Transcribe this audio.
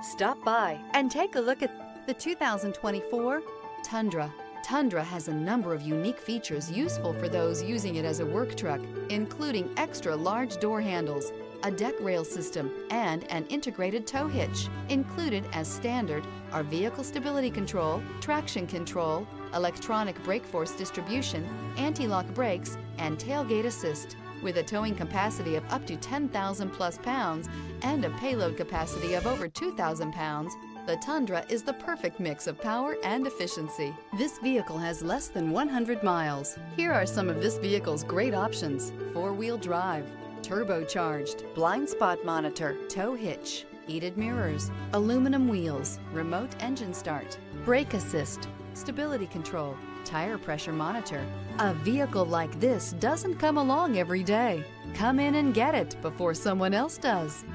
Stop by and take a look at the 2024 Tundra. Tundra has a number of unique features useful for those using it as a work truck, including extra large door handles, a deck rail system, and an integrated tow hitch. Included as standard are vehicle stability control, traction control, electronic brake force distribution, anti-lock brakes, and tailgate assist. With a towing capacity of up to 10,000 plus pounds and a payload capacity of over 2,000 pounds, the Tundra is the perfect mix of power and efficiency. This vehicle has less than 100 miles. Here are some of this vehicle's great options: four-wheel drive, turbocharged, blind spot monitor, tow hitch, heated mirrors, aluminum wheels, remote engine start, brake assist, stability control, tire pressure monitor. A vehicle like this doesn't come along every day. Come in and get it before someone else does.